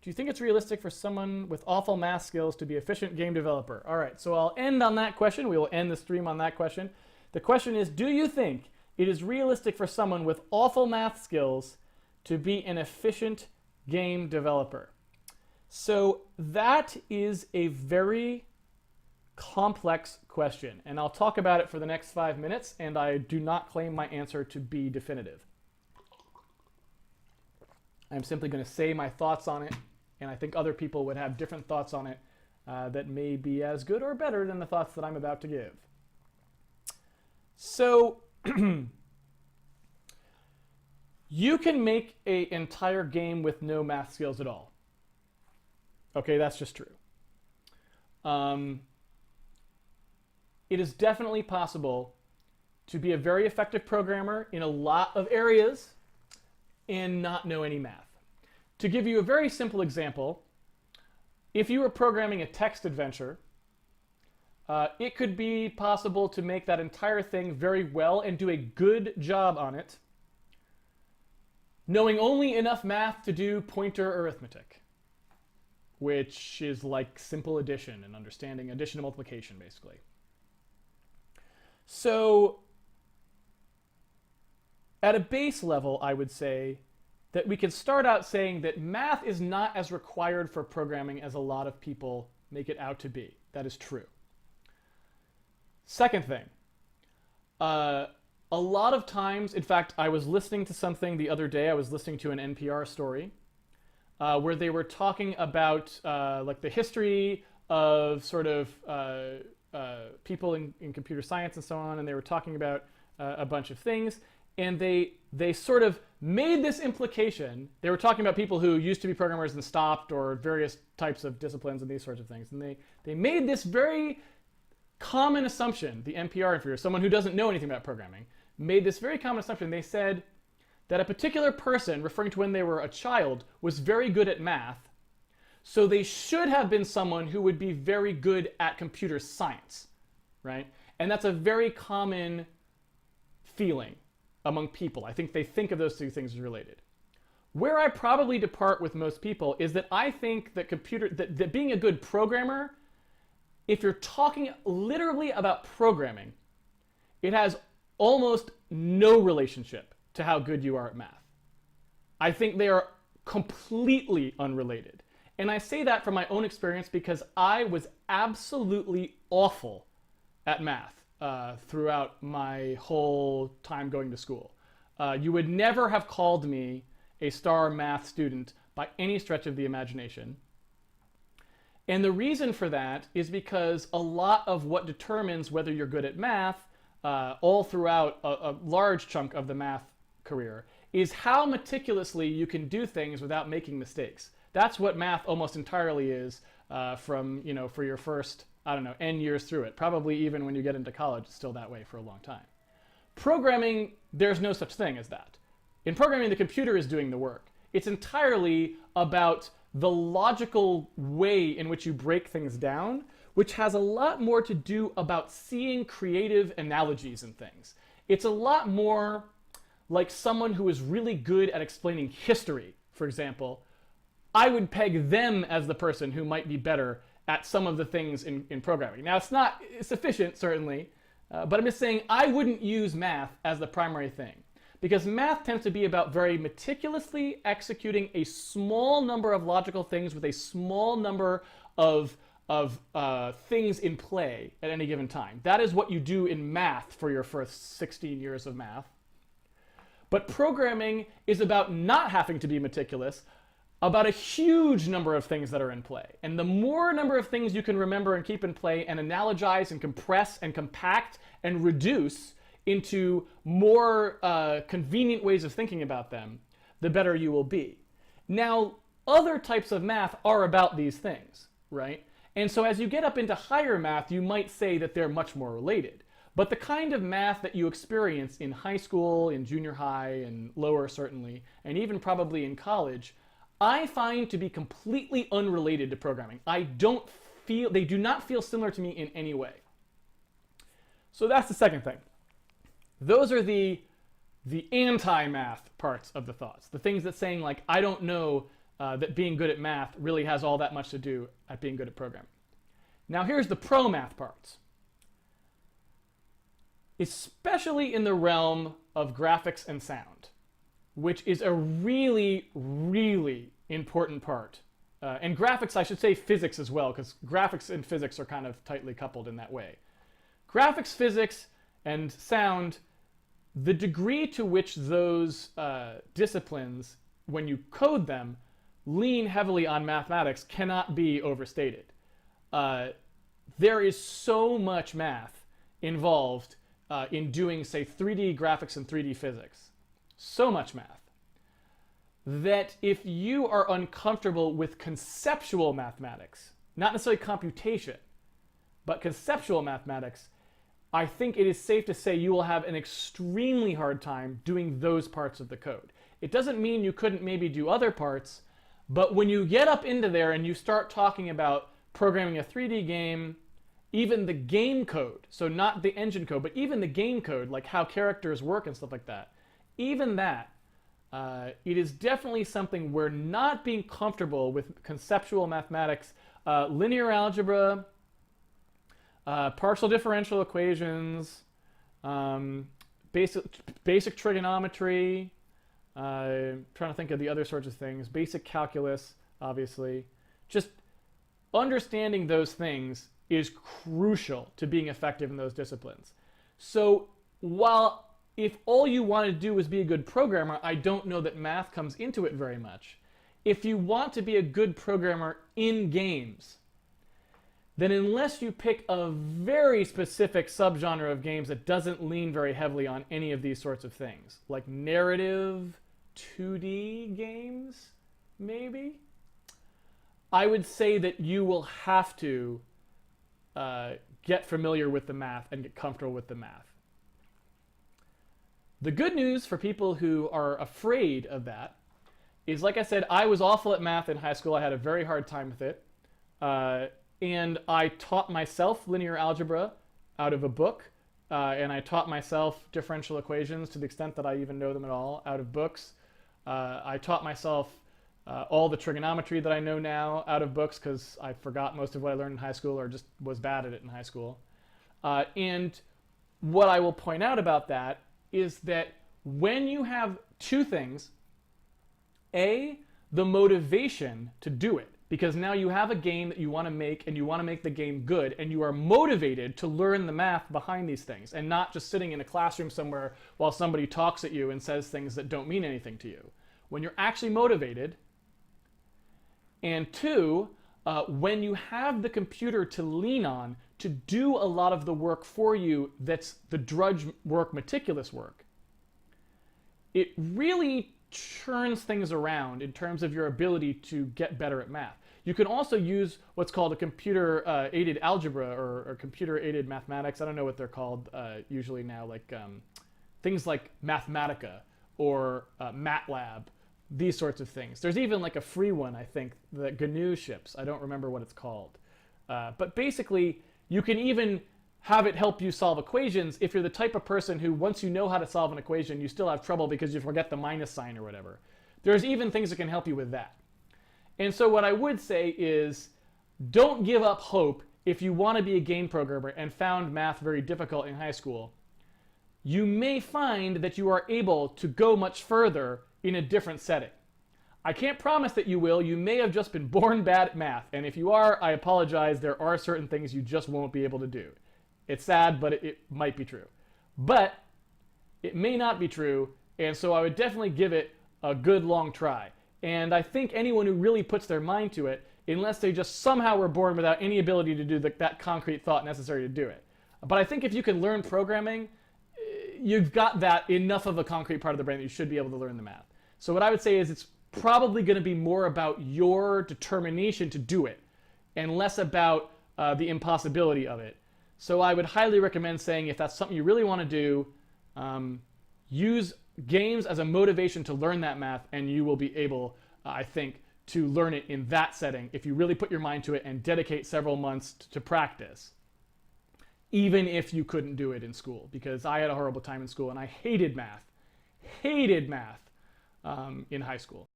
Do you think it's realistic for someone with awful math skills to be an efficient game developer? All right, so I'll end on that question. We will end the stream on that question. The question is, do you think it is realistic for someone with awful math skills to be an efficient game developer? So that is a very complex question, and I'll talk about it for the next 5 minutes, and I do not claim my answer to be definitive. I'm simply going to say my thoughts on it, and I think other people would have different thoughts on it that may be as good or better than the thoughts that I'm about to give. So you can make an entire game with no math skills at all. Okay, that's just true. It is definitely possible to be a very effective programmer in a lot of areas and not know any math. To give you a very simple example, if you were programming a text adventure, it could be possible to make that entire thing very well and do a good job on it, knowing only enough math to do pointer arithmetic, which is like simple addition and understanding addition and multiplication, basically. So at a base level, I would say that we can start out saying that math is not as required for programming as a lot of people make it out to be. That is true. Second thing, a lot of times, in fact, I was listening to something the other day, I was listening to an NPR story where they were talking about like the history of sort of people in computer science and so on, and they were talking about a bunch of things, and they sort of made this implication. They were talking about people who used to be programmers and stopped, or various types of disciplines and these sorts of things, and they made this very common assumption. The NPR interviewer, someone who doesn't know anything about programming, made this very common assumption. They said that a particular person, referring to when they were a child, was very good at math, so they should have been someone who would be very good at computer science, right? And that's a very common feeling among people. I think they think of those two things as related. Where I probably depart with most people is that I think that that being a good programmer, if you're talking literally about programming, it has almost no relationship to how good you are at math. I think they are completely unrelated. And I say that from my own experience because I was absolutely awful at math throughout my whole time going to school. You would never have called me a star math student by any stretch of the imagination. And the reason for that is because a lot of what determines whether you're good at math, all throughout a large chunk of the math career, is how meticulously you can do things without making mistakes. That's what math almost entirely is from, for your first, I don't know, N years through it. Probably even when you get into college, it's still that way for a long time. Programming, there's no such thing as that. In programming, the computer is doing the work. It's entirely about the logical way in which you break things down, which has a lot more to do about seeing creative analogies in things. It's a lot more like someone who is really good at explaining history, for example. I would peg them as the person who might be better at some of the things in programming. Now, it's not sufficient, certainly, but I'm just saying I wouldn't use math as the primary thing, because math tends to be about very meticulously executing a small number of logical things with a small number of things in play at any given time. That is what you do in math for your first 16 years of math. But programming is about not having to be meticulous, about a huge number of things that are in play. And the more number of things you can remember and keep in play and analogize and compress and compact and reduce into more convenient ways of thinking about them, the better you will be. Now, other types of math are about these things, right? And so as you get up into higher math, you might say that they're much more related. But the kind of math that you experience in high school, in junior high, and lower certainly, and even probably in college, I find to be completely unrelated to programming. They do not feel similar to me in any way. So that's the second thing. Those are the anti-math parts of the thoughts. The things that saying like, I don't know that being good at math really has all that much to do at being good at programming. Now here's the pro math parts. Especially in the realm of graphics and sound, which is a really, really important part. And graphics, I should say physics as well, because graphics and physics are kind of tightly coupled in that way. Graphics, physics, and sound, the degree to which those disciplines, when you code them, lean heavily on mathematics cannot be overstated. There is so much math involved in doing, say, 3D graphics and 3D physics. So much math that if you are uncomfortable with conceptual mathematics, not necessarily computation, but conceptual mathematics, I think it is safe to say you will have an extremely hard time doing those parts of the code. It doesn't mean you couldn't maybe do other parts, but when you get up into there and you start talking about programming a 3D game, even the game code, so not the engine code, but even the game code, like how characters work and stuff like that, even that, it is definitely something where not being comfortable with conceptual mathematics, linear algebra, partial differential equations, basic trigonometry, trying to think of the other sorts of things, basic calculus, obviously. Just understanding those things is crucial to being effective in those disciplines. So while if all you want to do is be a good programmer, I don't know that math comes into it very much. If you want to be a good programmer in games, then unless you pick a very specific subgenre of games that doesn't lean very heavily on any of these sorts of things, like narrative 2D games, maybe, I would say that you will have to get familiar with the math and get comfortable with the math. The good news for people who are afraid of that is, like I said, I was awful at math in high school. I had a very hard time with it. And I taught myself linear algebra out of a book. And I taught myself differential equations to the extent that I even know them at all out of books. I taught myself all the trigonometry that I know now out of books because I forgot most of what I learned in high school or just was bad at it in high school. And what I will point out about that is that when you have two things, A, the motivation to do it, because now you have a game that you want to make and you want to make the game good and you are motivated to learn the math behind these things and not just sitting in a classroom somewhere while somebody talks at you and says things that don't mean anything to you. When you're actually motivated, and two, when you have the computer to lean on to do a lot of the work for you that's the drudge work, meticulous work, it really turns things around in terms of your ability to get better at math. You can also use what's called a computer-aided algebra or computer-aided mathematics. I don't know what they're called usually now, like things like Mathematica or MATLAB, these sorts of things. There's even like a free one, I think, that GNU ships. I don't remember what it's called. But basically, you can even have it help you solve equations if you're the type of person who, once you know how to solve an equation, you still have trouble because you forget the minus sign or whatever. There's even things that can help you with that. And so what I would say is, don't give up hope if you want to be a game programmer and found math very difficult in high school. You may find that you are able to go much further in a different setting. I can't promise that you will. You may have just been born bad at math. And if you are, I apologize. There are certain things you just won't be able to do. It's sad, but it might be true. But it may not be true. And so I would definitely give it a good long try. And I think anyone who really puts their mind to it, unless they just somehow were born without any ability to do that concrete thought necessary to do it. But I think if you can learn programming, you've got that enough of a concrete part of the brain that you should be able to learn the math. So what I would say is it's probably going to be more about your determination to do it and less about the impossibility of it. So I would highly recommend saying if that's something you really want to do, use games as a motivation to learn that math, and you will be able, I think, to learn it in that setting if you really put your mind to it and dedicate several months to practice, even if you couldn't do it in school. Because I had a horrible time in school and I hated math in high school.